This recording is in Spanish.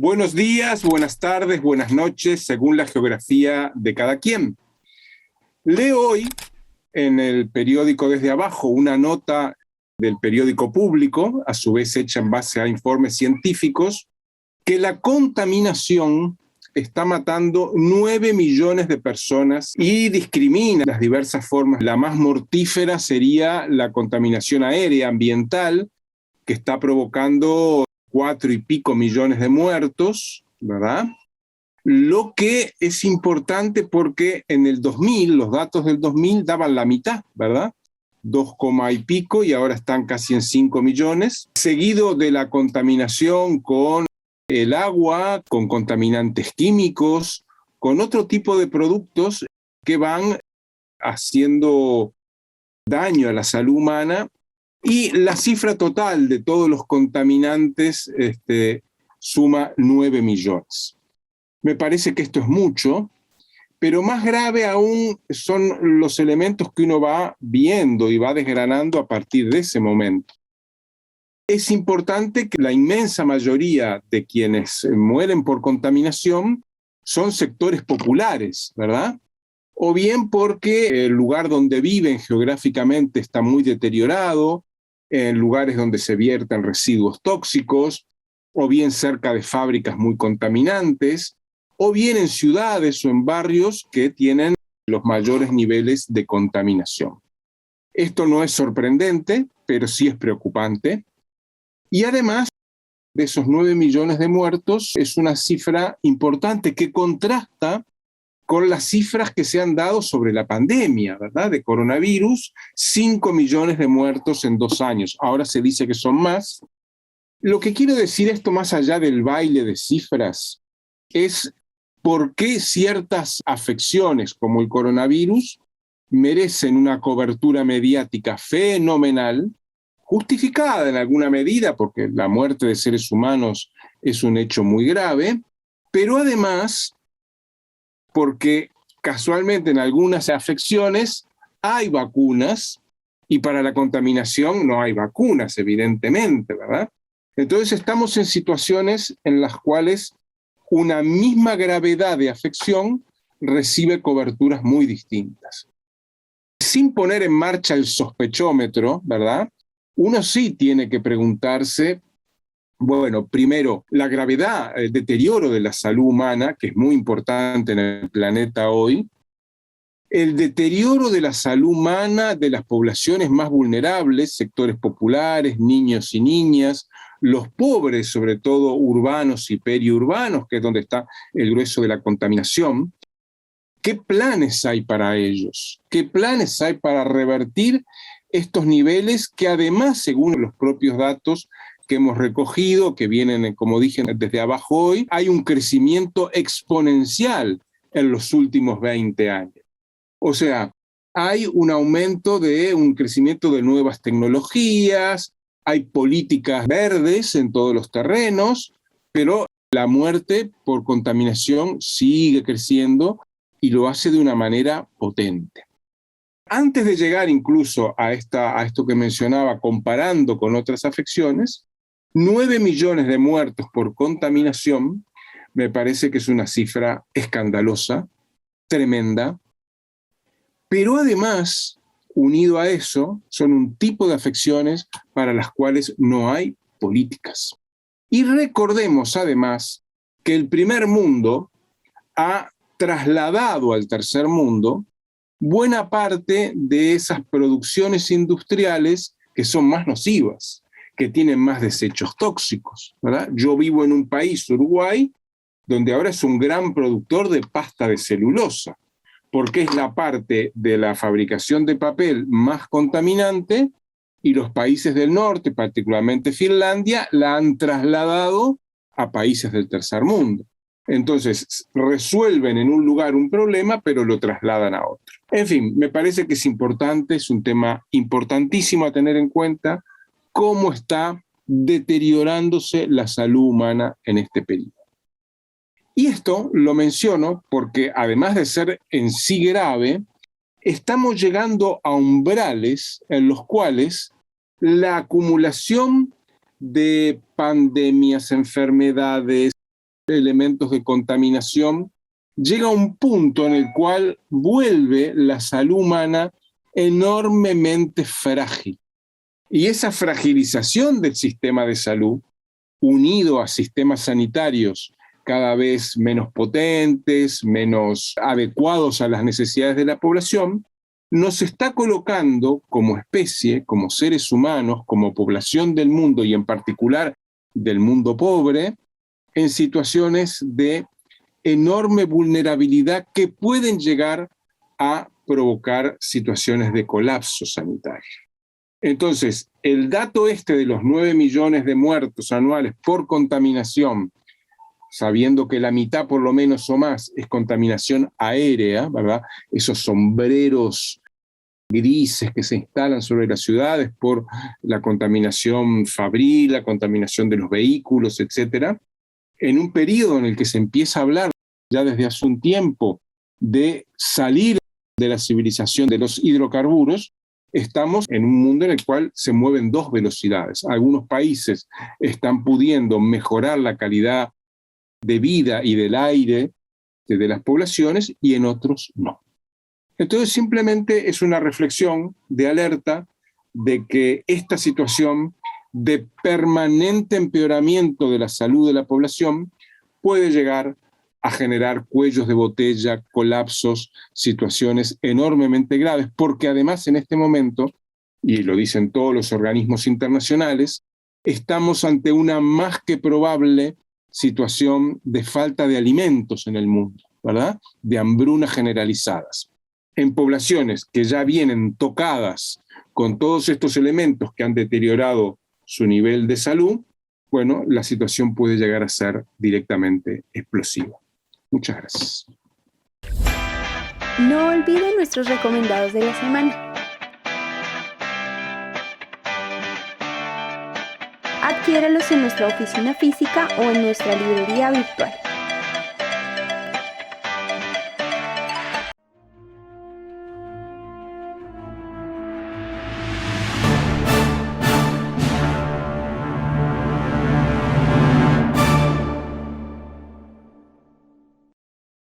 Buenos días, buenas tardes, buenas noches, según la geografía de cada quien. Leo hoy en el periódico Desde Abajo una nota del periódico Público, a su vez hecha en base a informes científicos, que la contaminación está matando 9 millones de personas y discrimina las diversas formas. La más mortífera sería la contaminación aérea ambiental, que está provocando 4 y pico millones de muertos, ¿verdad? Lo que es importante porque en el 2000, los datos del 2000 daban la mitad, ¿verdad? 2, y pico y ahora están casi en 5 millones, seguido de la contaminación con el agua, con contaminantes químicos, con otro tipo de productos que van haciendo daño a la salud humana. Y la cifra total de todos los contaminantes suma 9 millones. Me parece que esto es mucho, pero más grave aún son los elementos que uno va viendo y va desgranando a partir de ese momento. Es importante que la inmensa mayoría de quienes mueren por contaminación son sectores populares, ¿verdad? O bien porque el lugar donde viven geográficamente está muy deteriorado, en lugares donde se vierten residuos tóxicos, o bien cerca de fábricas muy contaminantes, o bien en ciudades o en barrios que tienen los mayores niveles de contaminación. Esto no es sorprendente, pero sí es preocupante. Y además de esos 9 millones de muertos, es una cifra importante que contrasta con las cifras que se han dado sobre la pandemia, ¿verdad? De coronavirus, 5 millones de muertos en 2 años. Ahora se dice que son más. Lo que quiero decir esto, más allá del baile de cifras, es por qué ciertas afecciones como el coronavirus merecen una cobertura mediática fenomenal, justificada en alguna medida, porque la muerte de seres humanos es un hecho muy grave, pero además porque casualmente en algunas afecciones hay vacunas y para la contaminación no hay vacunas, evidentemente, ¿verdad? Entonces estamos en situaciones en las cuales una misma gravedad de afección recibe coberturas muy distintas. Sin poner en marcha el sospechómetro, ¿verdad? Uno sí tiene que preguntarse, bueno, primero, la gravedad, el deterioro de la salud humana, que es muy importante en el planeta hoy, el deterioro de la salud humana de las poblaciones más vulnerables, sectores populares, niños y niñas, los pobres, sobre todo urbanos y periurbanos, que es donde está el grueso de la contaminación. ¿Qué planes hay para ellos? ¿Qué planes hay para revertir estos niveles que además, según los propios datos que hemos recogido, que vienen, como dije, desde abajo hoy, hay un crecimiento exponencial en los últimos 20 años? O sea, hay un aumento de un crecimiento de nuevas tecnologías, hay políticas verdes en todos los terrenos, pero la muerte por contaminación sigue creciendo y lo hace de una manera potente. Antes de llegar incluso a esto que mencionaba, comparando con otras afecciones, 9 millones de muertos por contaminación me parece que es una cifra escandalosa, tremenda, pero además, unido a eso, son un tipo de afecciones para las cuales no hay políticas. Y recordemos además que el primer mundo ha trasladado al tercer mundo buena parte de esas producciones industriales que son más nocivas, que tienen más desechos tóxicos, ¿verdad? Yo vivo en un país, Uruguay, donde ahora es un gran productor de pasta de celulosa, porque es la parte de la fabricación de papel más contaminante y los países del norte, particularmente Finlandia, la han trasladado a países del tercer mundo. Entonces, resuelven en un lugar un problema, pero lo trasladan a otro. En fin, me parece que es importante, es un tema importantísimo a tener en cuenta, cómo está deteriorándose la salud humana en este periodo. Y esto lo menciono porque, además de ser en sí grave, estamos llegando a umbrales en los cuales la acumulación de pandemias, enfermedades, elementos de contaminación, llega a un punto en el cual vuelve la salud humana enormemente frágil. Y esa fragilización del sistema de salud, unido a sistemas sanitarios cada vez menos potentes, menos adecuados a las necesidades de la población, nos está colocando como especie, como seres humanos, como población del mundo y en particular del mundo pobre, en situaciones de enorme vulnerabilidad que pueden llegar a provocar situaciones de colapso sanitario. Entonces, el dato de los 9 millones de muertos anuales por contaminación, sabiendo que la mitad por lo menos o más es contaminación aérea, ¿verdad? Esos sombreros grises que se instalan sobre las ciudades por la contaminación fabril, la contaminación de los vehículos, etcétera, en un periodo en el que se empieza a hablar ya desde hace un tiempo de salir de la civilización de los hidrocarburos, estamos en un mundo en el cual se mueven dos velocidades. Algunos países están pudiendo mejorar la calidad de vida y del aire de las poblaciones y en otros no. Entonces simplemente es una reflexión de alerta de que esta situación de permanente empeoramiento de la salud de la población puede llegar a generar cuellos de botella, colapsos, situaciones enormemente graves, porque además en este momento, y lo dicen todos los organismos internacionales, estamos ante una más que probable situación de falta de alimentos en el mundo, ¿verdad? De hambrunas generalizadas. En poblaciones que ya vienen tocadas con todos estos elementos que han deteriorado su nivel de salud, bueno, la situación puede llegar a ser directamente explosiva. Muchas gracias. No olviden nuestros recomendados de la semana. Adquiéralos en nuestra oficina física o en nuestra librería virtual.